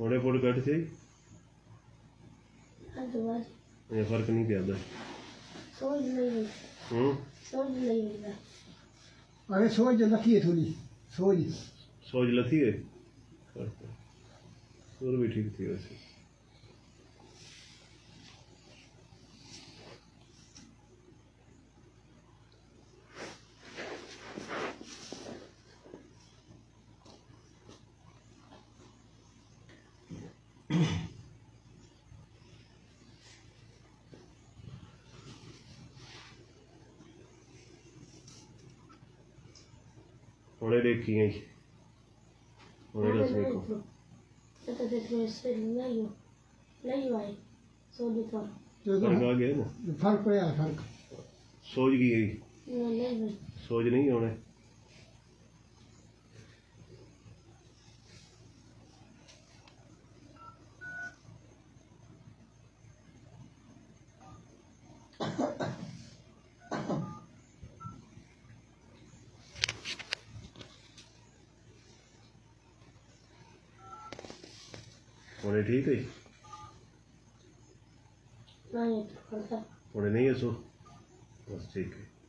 थोड़े foot cut से ये फर्क नहीं पिया अरे सोच लथी है थोड़ी सोच लथी है और भी ठीक थी वैसे थोड़े देखी हैं थोड़े दसवीं को फर्क आ गया ना फर्क पड़ा फर्क सोच गई सोच नहीं होने थोड़े ठीक है थोड़े नहीं है सो बस ठीक है।